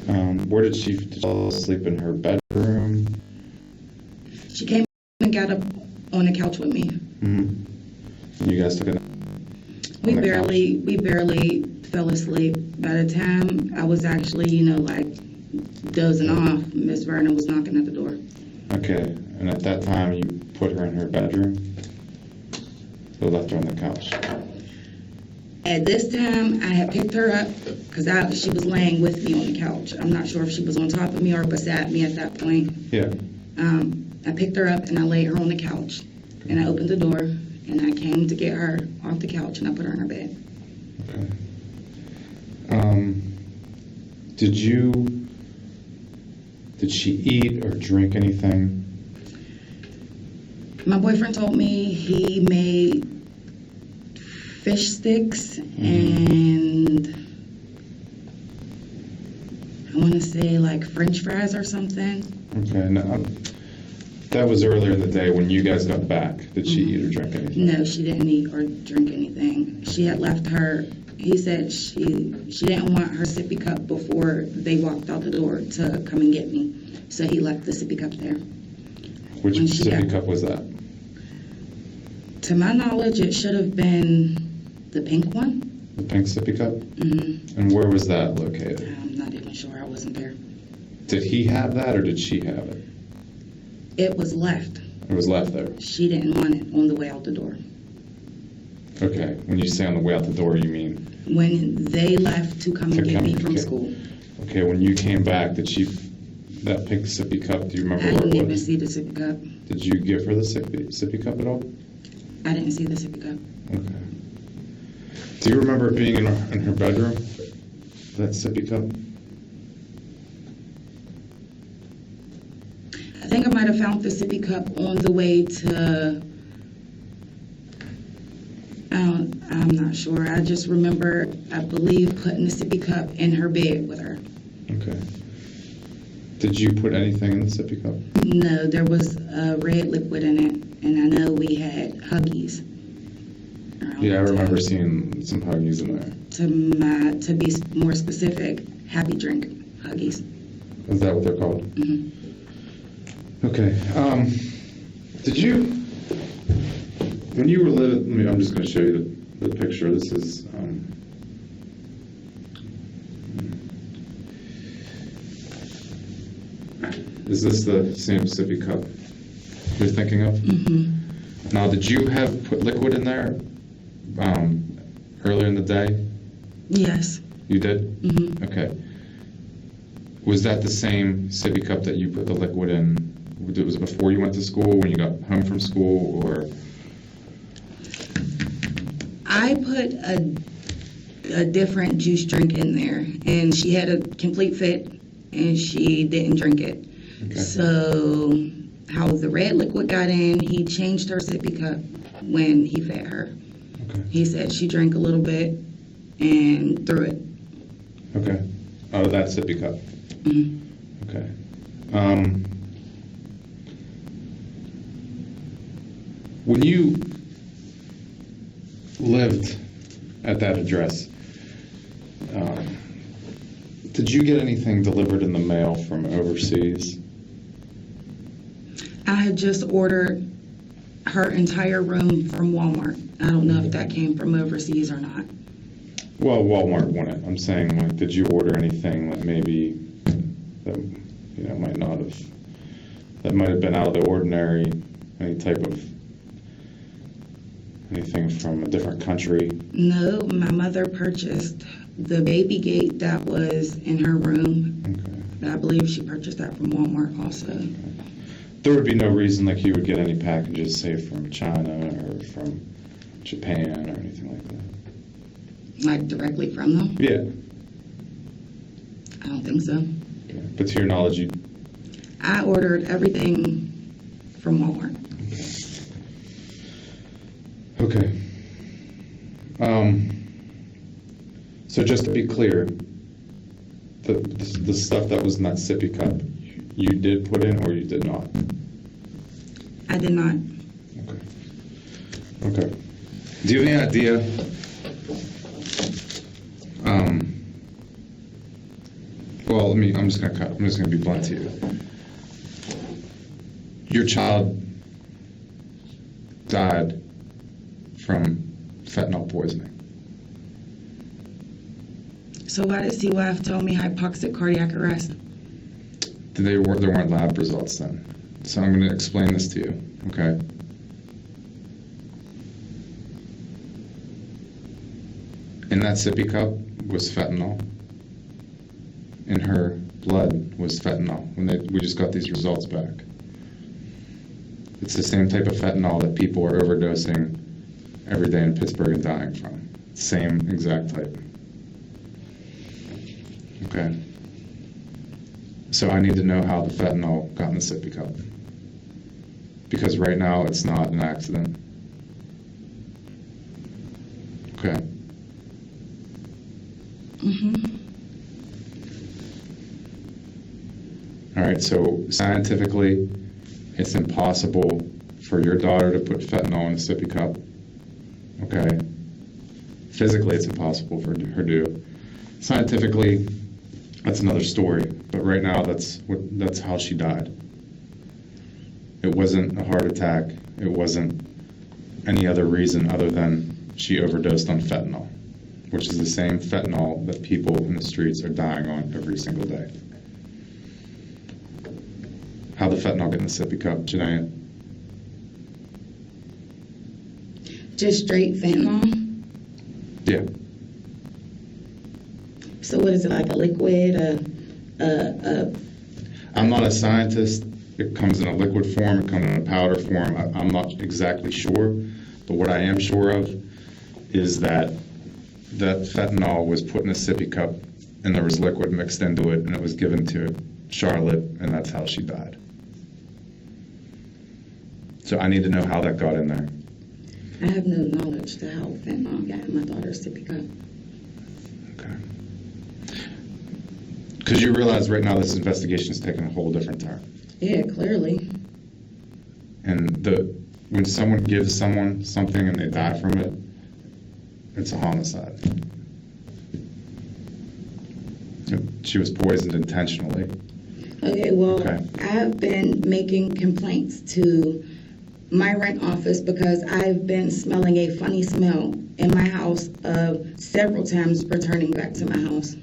Where did she fall asleep, in her bedroom? She came and got up on the couch with me. Mm-hmm. You guys took a nap? We barely fell asleep. By the time I was actually, like dozing off, Miss Vernon was knocking at the door. Okay, and at that time you put her in her bedroom? Or left her on the couch? At this time, I had picked her up because she was laying with me on the couch. I'm not sure if she was on top of me or beside me at that point. Yeah. I picked her up and I laid her on the couch. And I opened the door and I came to get her off the couch and I put her in her bed. Okay. Did she eat or drink anything? My boyfriend told me he made fish sticks and I want to say like French fries or something. Okay, now, that was earlier in the day when you guys got back. Did she eat or drink anything? No, she didn't eat or drink anything. She had left he said she didn't want her sippy cup before they walked out the door to come and get me. So he left the sippy cup there. Which sippy cup was that? To my knowledge, it should have been the pink one. The pink sippy cup? Mm-hmm. And where was that located? I'm not even sure. I wasn't there. Did he have that or did she have it? It was left. It was left there? She didn't want it on the way out the door. Okay. When you say on the way out the door, you mean? When they left to come and get me from school. Okay, when you came back, that pink sippy cup, do you remember I where didn't it even was? see the sippy cup. Did you give her the sippy cup at all? I didn't see the sippy cup. Okay. Do you remember it being in her bedroom? That sippy cup? I think I might have found the sippy cup on the way to, I'm not sure. I just remember, I believe, putting the sippy cup in her bed with her. Okay. Did you put anything in the sippy cup? No, there was a red liquid in it, and I know we had Huggies. Yeah, I remember seeing some Huggies in there. To be more specific, Happy Drink Huggies. Is that what they're called? Mm-hmm. Okay. Did you, when you were living, I'm just going to show you the picture. This is, is this the same sippy cup you're thinking of? Mm-hmm. Now, did you have put liquid in there earlier in the day? Yes. You did? Mm-hmm. Okay. Was that the same sippy cup that you put the liquid in? Was it before you went to school, when you got home from school, or? I put a different juice drink in there, and she had a complete fit, and she didn't drink it. Okay. So how the red liquid got in, he changed her sippy cup when he fed her. Okay. He said she drank a little bit and threw it. Okay. Out of that sippy cup. Mm-hmm. Okay. When you lived at that address, did you get anything delivered in the mail from overseas? I had just ordered her entire room from Walmart. I don't know if that came from overseas or not. Well, Walmart won it. I'm saying, like, did you order anything that maybe that might not have, that might have been out of the ordinary? Any type of anything from a different country? No, my mother purchased the baby gate that was in her room. Okay. I believe she purchased that from Walmart also. Okay. There would be no reason like you would get any packages, say, from China or from Japan or anything like that? Like directly from them? Yeah. I don't think so. Okay. But to your knowledge, I ordered everything from Walmart. Okay. So just to be clear, the stuff that was in that sippy cup, you did put in or you did not? I did not. Okay. Okay. Do you have any idea Well, I'm just gonna be blunt to you. Your child died from fentanyl poisoning. So why does CYF tell me hypoxic cardiac arrest? There weren't lab results then. So I'm going to explain this to you, okay? In that sippy cup was fentanyl. In her blood was fentanyl. We just got these results back. It's the same type of fentanyl that people are overdosing every day in Pittsburgh and dying from. Same exact type. Okay. So I need to know how the fentanyl got in the sippy cup. Because right now it's not an accident. Okay. All right, so scientifically, it's impossible for your daughter to put fentanyl in a sippy cup. Okay. Physically, it's impossible for her to do. Scientifically, that's another story. But right now, that's how she died. It wasn't a heart attack. It wasn't any other reason other than she overdosed on fentanyl, which is the same fentanyl that people in the streets are dying on every single day. How the fentanyl get in the sippy cup, Janaea? Just straight fentanyl? Yeah. So what is it, like a liquid, I'm not a scientist. It comes in a liquid form, it comes in a powder form. I'm not exactly sure, but what I am sure of is that fentanyl was put in a sippy cup and there was liquid mixed into it and it was given to Charlotte and that's how she died. So I need to know how that got in there. I have no knowledge to how fentanyl got in my daughter's sippy cup. Okay. Because you realize right now this investigation is taking a whole different turn. Yeah, clearly. And when someone gives someone something and they die from it, it's a homicide. She was poisoned intentionally. Okay, well, Okay. I've been making complaints to my rent office because I've been smelling a funny smell in my house several times returning back to my house.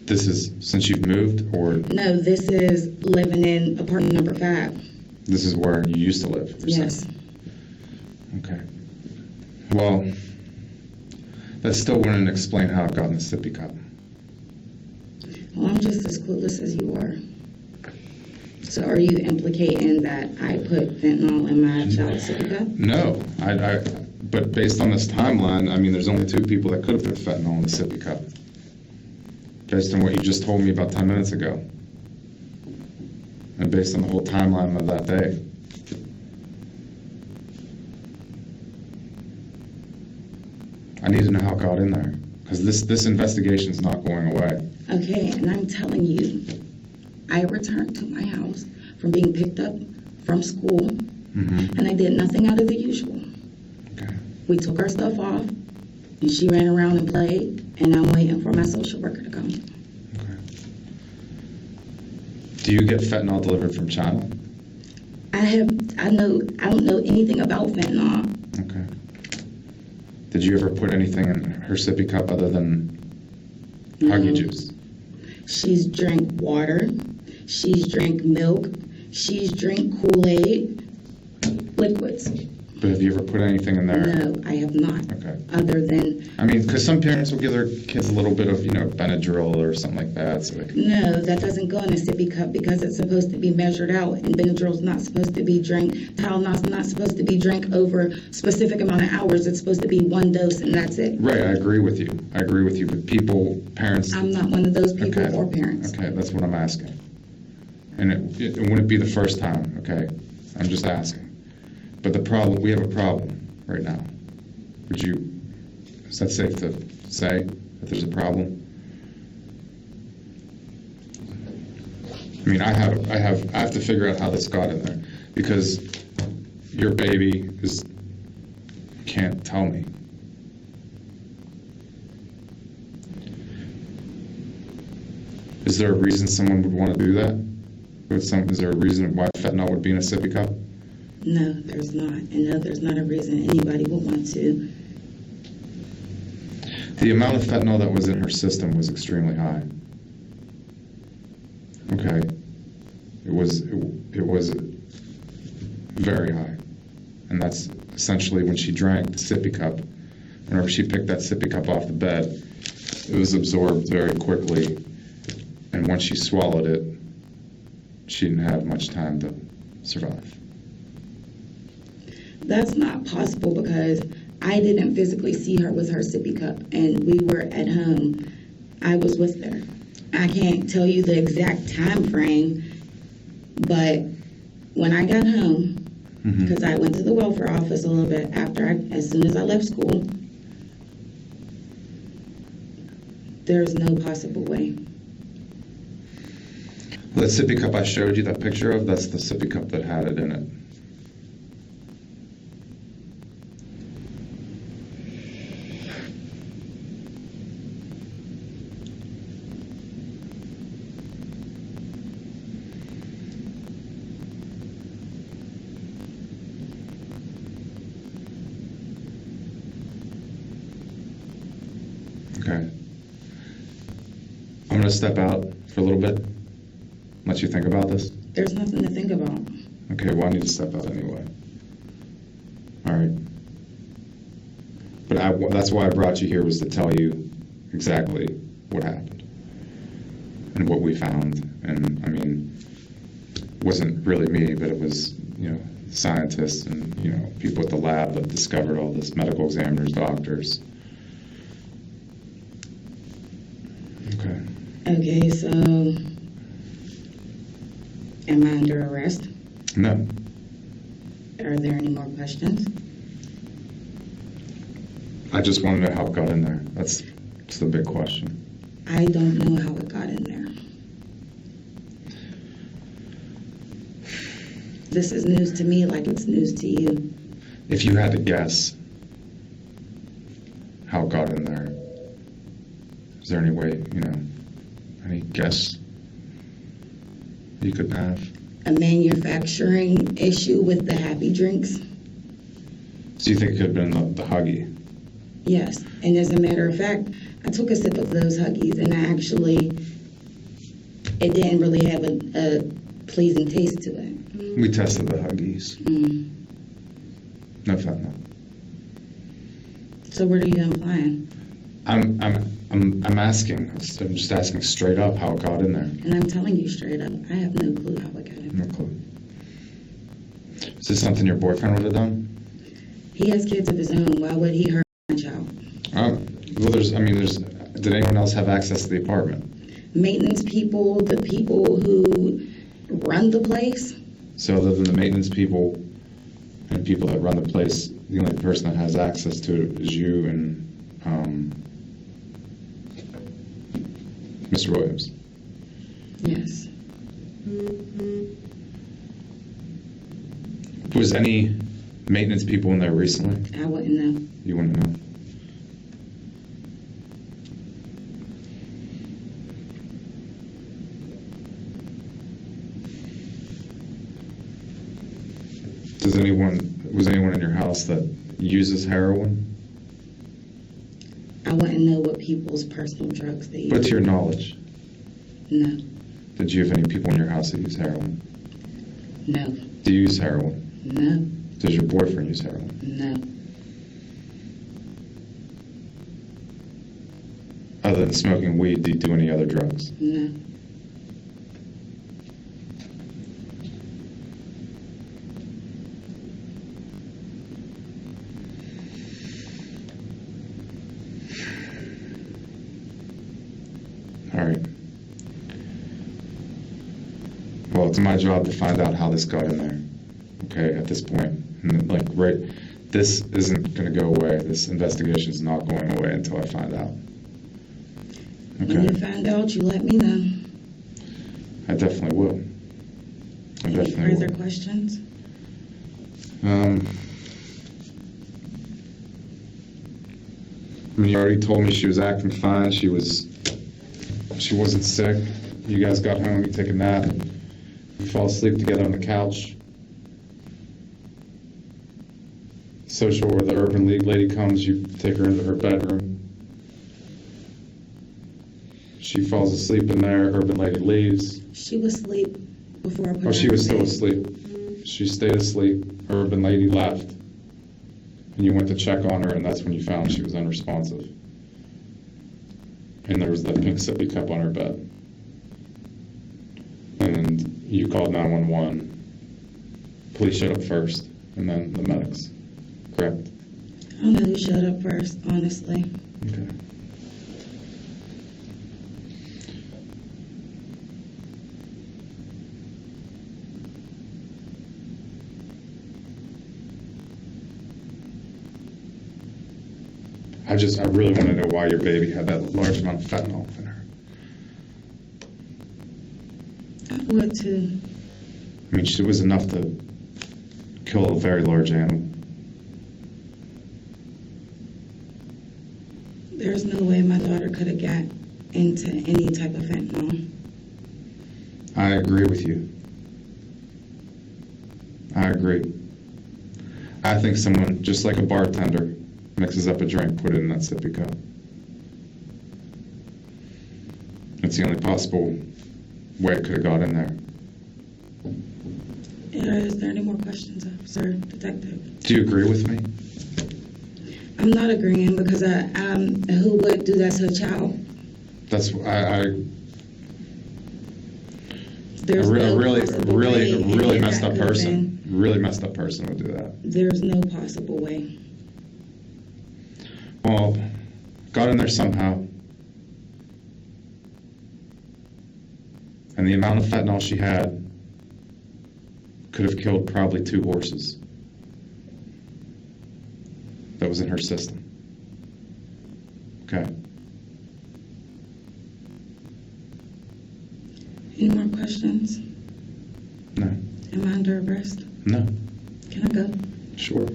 This is since you've moved, or No, this is living in apartment number 5. this is where you used to live? you're Yes. saying? Okay. Well, that still wouldn't explain how it got in the sippy cup. Well, I'm just as clueless as you are. So are you implicating that I put fentanyl in my child's sippy cup? No, but based on this timeline, I mean, there's only 2 people that could have put fentanyl in the sippy cup. Based on what you just told me about 10 minutes ago. And based on the whole timeline of that day. I need to know how it got in there. Because this investigation is not going away. Okay, and I'm telling you, I returned to my house from being picked up from school, and I did nothing out of the usual. Okay. We took our stuff off, and she ran around and played, and I'm waiting for my social worker to come. Okay. Do you get fentanyl delivered from China? I don't know anything about fentanyl. Okay. Did you ever put anything in her sippy cup other than Huggy juice? She's drank water. She's drank milk. She's drank Kool-Aid. Liquids. But have you ever put anything in there? No, I have not. Okay. Other than... I mean, because some parents will give their kids a little bit of, Benadryl or something like that. So they can... No, that doesn't go in a sippy cup because it's supposed to be measured out, and Benadryl's not supposed to be drank. Tylenol's not supposed to be drank over specific amount of hours. It's supposed to be 1 dose, and that's it. Right, I agree with you. But parents... I'm not one of those people Okay. or parents. Okay, that's what I'm asking. And it wouldn't be the first time, okay? I'm just asking. But we have a problem right now. Is that safe to say that there's a problem? I mean, I have to figure out how this got in there because your baby can't tell me. Is there a reason someone would want to do that? Is there a reason why fentanyl would be in a sippy cup? No, there's not. And no, there's not a reason anybody would want to. The amount of fentanyl that was in her system was extremely high. Okay. It was very high. And that's essentially when she drank the sippy cup, whenever she picked that sippy cup off the bed, it was absorbed very quickly. And once she swallowed it, she didn't have much time to survive. That's not possible because I didn't physically see her with her sippy cup, and we were at home. I was with her. I can't tell you the exact time frame, but when I got home, because I went to the welfare office a little bit as soon as I left school, there's no possible way. That sippy cup I showed you that picture of, that's the sippy cup that had it in it. Okay. I'm going to step out for a little bit, let you think about this. There's nothing to think about. Okay, well, I need to step out anyway. All right. But that's why I brought you here, was to tell you exactly what happened and what we found. And, I mean, it wasn't really me, but it was, scientists and, people at the lab that discovered all this, medical examiners, doctors. Okay. Okay, so am I under arrest? No. Are there any more questions? I just want to know how it got in there. That's the big question. I don't know how it got in there. This is news to me like it's news to you. If you had to guess how it got in there, is there any way, any guess you could have? A manufacturing issue with the Happy Drinks? So you think it could have been the Huggy? Yes, and as a matter of fact, I took a sip of those Huggies, and it didn't really have a pleasing taste to it. We tested the Huggies. No fentanyl. So what are you implying? I'm asking. I'm just asking straight up how it got in there. And I'm telling you straight up, I have no clue how it got in there. No clue. Is this something your boyfriend would have done? He has kids of his own. Why would he hurt my child? Well, did anyone else have access to the apartment? Maintenance people, the people who run the place. So other than the maintenance people and people that run the place, the only person that has access to it is you and Mr. Williams. Yes. Was any maintenance people in there recently? I wouldn't know. You wouldn't know. Was anyone in your house that uses heroin? I wouldn't know what people's personal drugs they use. But to your knowledge, No. did you have any people in your house that use heroin? No. Do you use heroin? No. Does your boyfriend use heroin? No. Other than smoking weed, do you do any other drugs? No. All right. Well, it's my job to find out how this got in there. Okay, at this point. And this isn't going to go away. This investigation is not going away until I find out. Okay. When you find out, you let me know. I definitely will. Any further questions? You already told me she was acting fine. She wasn't sick. You guys got home, you take a nap, you fall asleep together on the couch. Social where the Urban League lady comes, you take her into her bedroom. She falls asleep in there, Urban Lady leaves. She was asleep before I put her Oh, she in was still bed. asleep. She stayed asleep, Urban Lady left. And you went to check on her, and that's when you found she was unresponsive. And there was that pink sippy cup on her bed. And you called 911. Police showed up first, and then the medics. Correct? I don't know who showed up first, honestly. Okay. I really want to know why your baby had that large amount of fentanyl in her. What to? I mean, it was enough to kill a very large animal. There's no way my daughter could have got into any type of fentanyl. I agree with you. I agree. I think someone, just like a bartender, mixes up a drink, put it in that sippy cup. It's the only possible way it could have got in there. Is there any more questions, Officer Detective? Do you agree with me? I'm not agreeing because who would do that to a child? That's There's a no really possible way any really of messed that up could have person. Really messed up person would do that. There's no possible way. Well, got in there somehow. And the amount of fentanyl she had could have killed probably 2 horses that was in her system. Okay. Any more questions? No. Am I under arrest? No. Can I go? Sure.